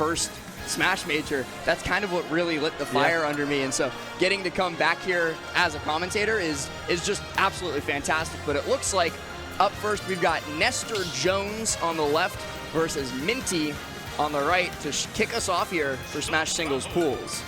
first Smash Major, that's kind of what really lit the fire under me. And so getting to come back here as a commentator is just absolutely fantastic. But it looks like up first we've got Nestor Jones on the left versus minT on the right to kick us off here for Smash Singles Pools.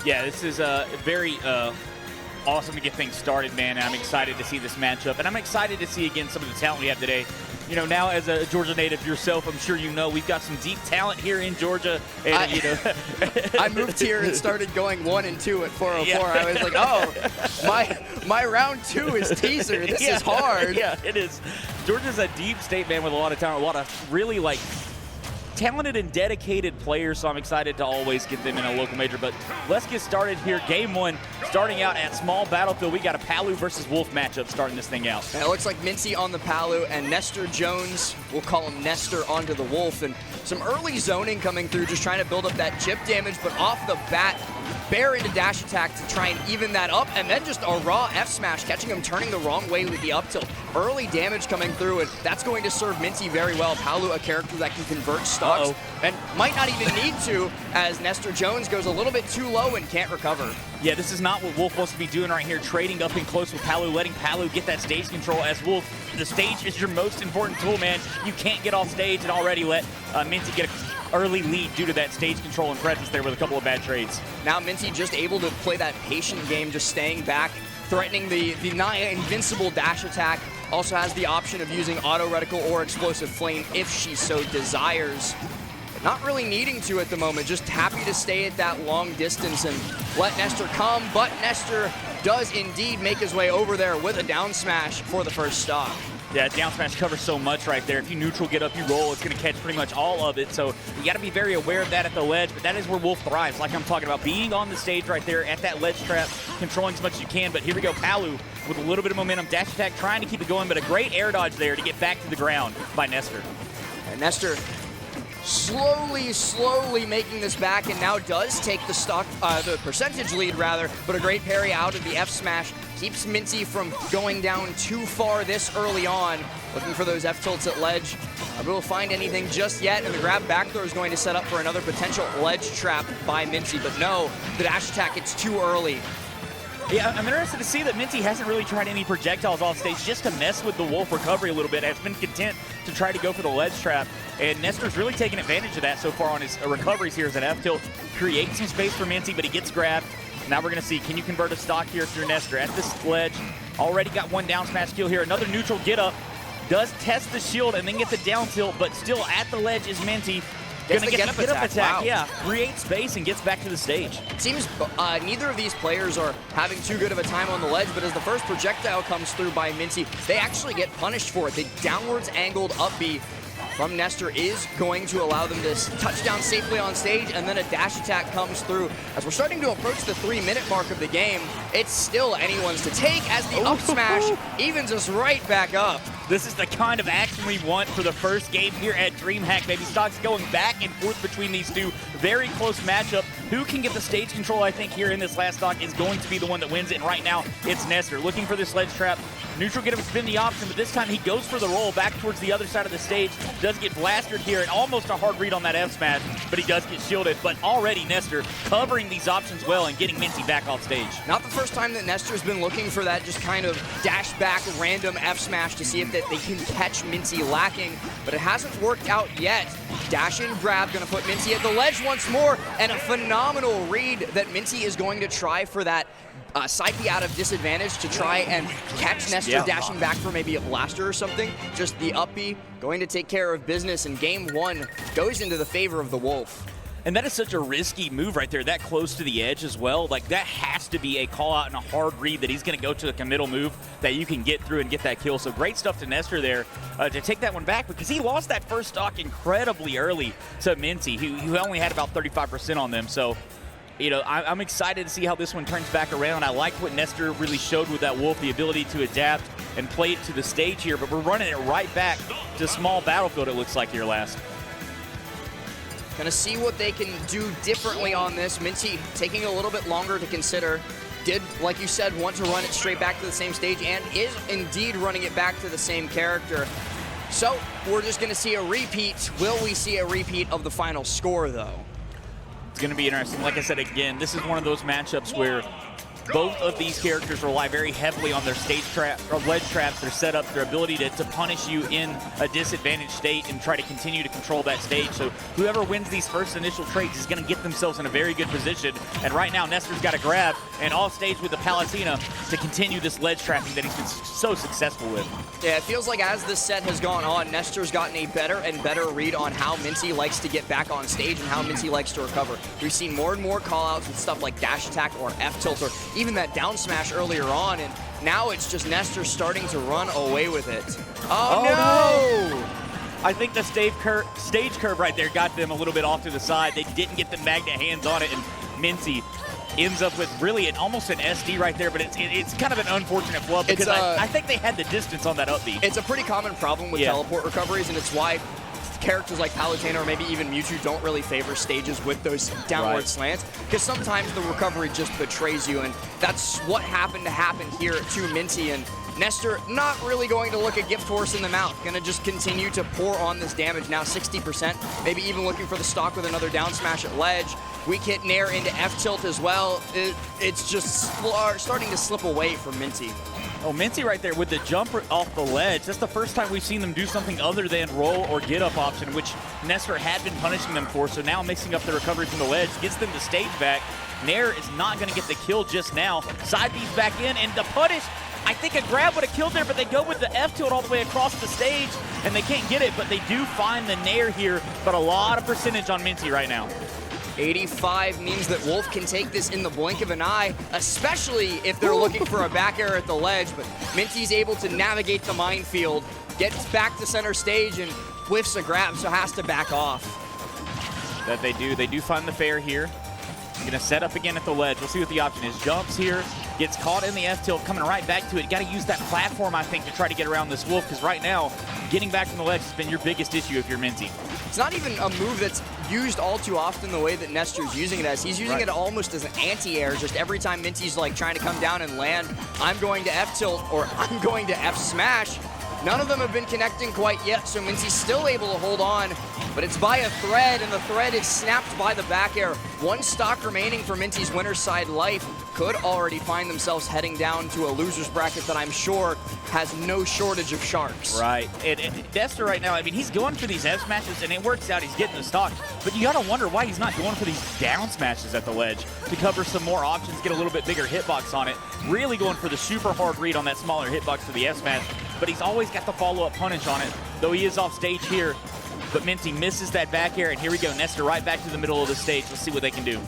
Yeah, this is very awesome to get things started, man. And I'm excited to see this matchup. And I'm excited to see, again, some of the talent we have today. You know, now as a Georgia native yourself, I'm sure you know we've got some deep talent here in Georgia. And, you know, I moved here and started going 1 and 2 at 404. Yeah. I was like, oh, my round 2 is teaser. This is hard. Yeah, it is. Georgia's a deep state, man, with a lot of talent, a lot of really, like, talented and dedicated players, so I'm excited to always get them in a local major. But let's get started here. Game 1, starting out at Small Battlefield. We got a Palu versus Wolf matchup starting this thing out. And it looks like minT on the Palu and Nestor Jones, we'll call him Nestor, onto the Wolf. And some early zoning coming through, just trying to build up that chip damage, but off the bat, Bear into dash attack to try and even that up, and then just a raw F smash, catching him turning the wrong way with the up tilt. Early damage coming through, and that's going to serve minT very well. Palu, a character that can convert stocks, and might not even need to, as Nestor Jones goes a little bit too low and can't recover. Yeah, this is not what Wolf wants to be doing right here, trading up in close with Palu, letting Palu get that stage control. As Wolf, the stage is your most important tool, man. You can't get off stage and already let minT get an early lead due to that stage control and presence there with a couple of bad trades. Now minT just able to play that patient game, just staying back, threatening the nigh invincible dash attack. Also has the option of using auto reticle or explosive flame if she so desires. Not really needing to at the moment, just happy to stay at that long distance and let Nestor come, but Nestor does indeed make his way over there with a down smash for the first stock. Yeah, down smash covers so much right there. If you neutral get up, you roll, it's going to catch pretty much all of it. So you got to be very aware of that at the ledge, but that is where Wolf thrives, like I'm talking about, being on the stage right there at that ledge trap, controlling as much as you can. But here we go, Palu with a little bit of momentum, dash attack, trying to keep it going, but a great air dodge there to get back to the ground by Nestor. And Nestor slowly making this back, and now does take the percentage lead rather, but a great parry out of the F smash keeps minT from going down too far this early on. Looking for those F tilts at ledge. Not able to find anything just yet, and the grab back throw is going to set up for another potential ledge trap by minT, but no, the dash attack, it's too early. Yeah, I'm interested to see that minT hasn't really tried any projectiles off stage just to mess with the Wolf recovery a little bit. Has been content to try to go for the ledge trap, and Nestor's really taken advantage of that so far on his recoveries here as an F tilt. Creates some space for minT, but he gets grabbed. Now we're going to see, can you convert a stock here through Nestor at this ledge? Already got one down smash kill here. Another neutral get up. Does test the shield and then get the down tilt, but still at the ledge is minT. Gonna get the get up attack. Wow. Yeah, creates space and gets back to the stage. It seems neither of these players are having too good of a time on the ledge, but as the first projectile comes through by minT, they actually get punished for it. The downwards angled up B from Nestor is going to allow them to touch down safely on stage, and then a dash attack comes through. As we're starting to approach the 3-minute mark of the game, it's still anyone's to take as the up smash evens us right back up. This is the kind of action we want for the first game here at Dreamhack, baby. Stocks going back and forth between these two. Very close matchup. Who can get the stage control, I think, here in this last stock is going to be the one that wins it. And right now, it's Nestor looking for this ledge trap. Neutral get him spin the option, but this time he goes for the roll back towards the other side of the stage. Does get blasted here, and almost a hard read on that F smash, but he does get shielded. But already Nestor covering these options well and getting minT back off stage. Not the first time that Nestor's been looking for that just kind of dash back random F smash to see if that they can catch minT lacking, but it hasn't worked out yet. Dash in grab, gonna put minT at the ledge once more, and a phenomenal read that minT is going to try for that Psyche out of disadvantage to try and catch Nestor dashing back for maybe a blaster or something. Just the up B going to take care of business, and game 1 goes into the favor of the Wolf. And that is such a risky move right there, that close to the edge as well. Like, that has to be a call out and a hard read that he's going to go to a committal move that you can get through and get that kill. So great stuff to Nestor there to take that one back, because he lost that first stock incredibly early to minT, who only had about 35% on them. So, you know, I'm excited to see how this one turns back around. I liked what Nestor really showed with that Wolf, the ability to adapt and play it to the stage here, but we're running it right back to Small Battlefield, it looks like, here last. Gonna see what they can do differently on this. minT taking a little bit longer to consider. Did, like you said, want to run it straight back to the same stage, and is indeed running it back to the same character. So we're just gonna see a repeat. Will we see a repeat of the final score, though? It's going to be interesting. Like I said, again, this is one of those matchups where both of these characters rely very heavily on their stage trap or ledge traps, their setup, their ability to punish you in a disadvantaged state and try to continue to control that stage. So whoever wins these first initial trades is going to get themselves in a very good position. And right now, Nestor's got a grab and off stage with the Palutena to continue this ledge trapping that he's been so successful with. Yeah, it feels like as this set has gone on, Nestor's gotten a better and better read on how minT likes to get back on stage and how minT likes to recover. We've seen more and more callouts with stuff like dash attack or F tilt or even that down smash earlier on, and now it's just Nestor starting to run away with it. Oh no! I think the stage curve right there got them a little bit off to the side. They didn't get the magnet hands on it, and minT ends up with really almost an SD right there, but it's kind of an unfortunate flub because I think they had the distance on that up B. It's a pretty common problem with teleport recoveries, and it's why characters like Palutena or maybe even Mewtwo don't really favor stages with those downward slants, because sometimes the recovery just betrays you, and that's what happened to happen here to minT. And Nestor not really going to look a gift horse in the mouth, going to just continue to pour on this damage. Now 60%, maybe even looking for the stock with another down smash at ledge. Weak hit Nair into F tilt as well. It's just starting to slip away from minT. Oh, minT right there with the jump off the ledge. That's the first time we've seen them do something other than roll or get up option, which Nestor had been punishing them for. So now mixing up the recovery from the ledge gets them the stage back. Nair is not going to get the kill just now. Side B's back in, and the punish, I think a grab would have killed there, but they go with the F tilt all the way across the stage, and they can't get it, but they do find the Nair here, but a lot of percentage on minT right now. 85 means that Wolf can take this in the blink of an eye, especially if they're looking for a back air at the ledge, but minT's able to navigate the minefield, gets back to center stage, and whiffs a grab, so has to back off. That they do. They do find the fair here. Gonna set up again at the ledge. We'll see what the option is. Jumps here, gets caught in the F tilt, coming right back to it. Got to use that platform, I think, to try to get around this Wolf, because right now, getting back from the ledge has been your biggest issue if you're minT. It's not even a move that's used all too often the way that Nestor's using it as. He's using it almost as an anti-air, just every time minT's like trying to come down and land, I'm going to F tilt or I'm going to F smash. None of them have been connecting quite yet, so minT's still able to hold on, but it's by a thread, and the thread is snapped by the back air. One stock remaining for minT's winner's side life. Could already find themselves heading down to a loser's bracket that I'm sure has no shortage of sharks. Right, and Nestor right now, I mean, he's going for these F smashes, and it works out, he's getting the stock, but you gotta wonder why he's not going for these down smashes at the ledge to cover some more options, get a little bit bigger hitbox on it, really going for the super hard read on that smaller hitbox for the F smash, but he's always got the follow-up punish on it, though he is off stage here, but minT misses that back air, and here we go, Nestor right back to the middle of the stage. Let's see what they can do.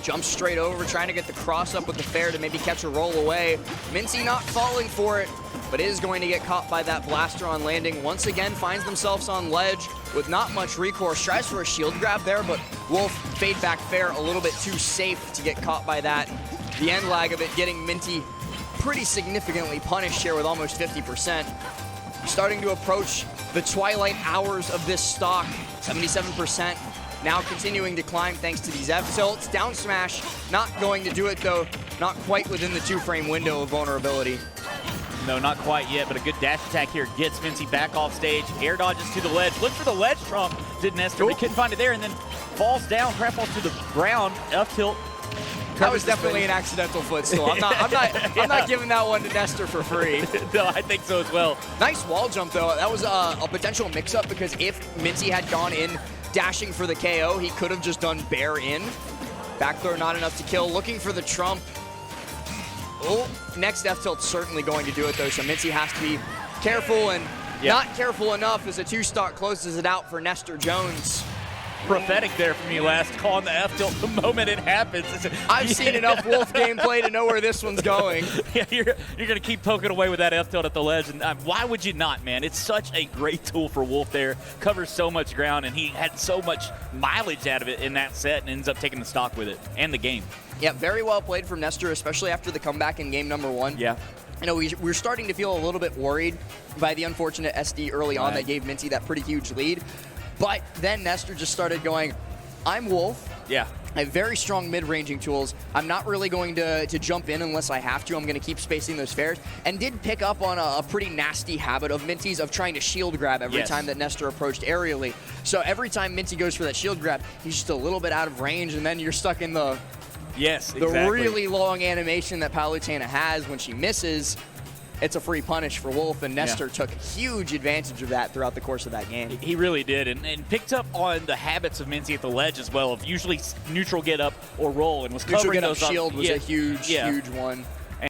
Jumps straight over, trying to get the cross up with the fair to maybe catch a roll away. minT not falling for it, but is going to get caught by that blaster on landing. Once again, finds themselves on ledge with not much recourse. Tries for a shield grab there, but Wolf fade back fair a little bit too safe to get caught by that. The end lag of it getting minT pretty significantly punished here with almost 50%. Starting to approach the twilight hours of this stock, 77%. Now continuing to climb thanks to these F tilts. Down smash, not going to do it though. Not quite within the 2-frame window of vulnerability. No, not quite yet, but a good dash attack here gets minT back off stage. Air dodges to the ledge. Look for the ledge trump, did Nestor, but couldn't find it there, and then falls down, crap falls to the ground. F tilt. That was definitely an accidental footstool. I'm not giving that one to Nestor for free. No, I think so as well. Nice wall jump though. That was a potential mix-up, because if minT had gone in dashing for the KO, he could have just done bear in. Back throw not enough to kill. Looking for the trump. Oh, next F tilt certainly going to do it though, so minT has to be careful, and not careful enough as a 2-stock closes it out for Nestor Jones. Prophetic there from you last, calling the F tilt the moment it happens. I've seen enough Wolf gameplay to know where this one's going. Yeah, you're going to keep poking away with that F tilt at the ledge, and why would you not, man? It's such a great tool for Wolf there. Covers so much ground, and he had so much mileage out of it in that set and ends up taking the stock with it and the game. Yeah, very well played from Nestor, especially after the comeback in game number 1. Yeah. You know, we're starting to feel a little bit worried by the unfortunate SD early on that gave minT that pretty huge lead. But then Nestor just started going, I'm Wolf. Yeah. I have very strong mid-ranging tools. I'm not really going to jump in unless I have to. I'm going to keep spacing those fares. And did pick up on a pretty nasty habit of minT's of trying to shield grab every time that Nestor approached aerially. So every time minT goes for that shield grab, he's just a little bit out of range, and then you're stuck in the really long animation that Palutena has when she misses. It's a free punish for Wolf, and Nestor took huge advantage of that throughout the course of that game. He really did, and picked up on the habits of minT at the ledge as well, of usually neutral get up or roll, and was covering neutral get up those shield was a huge one.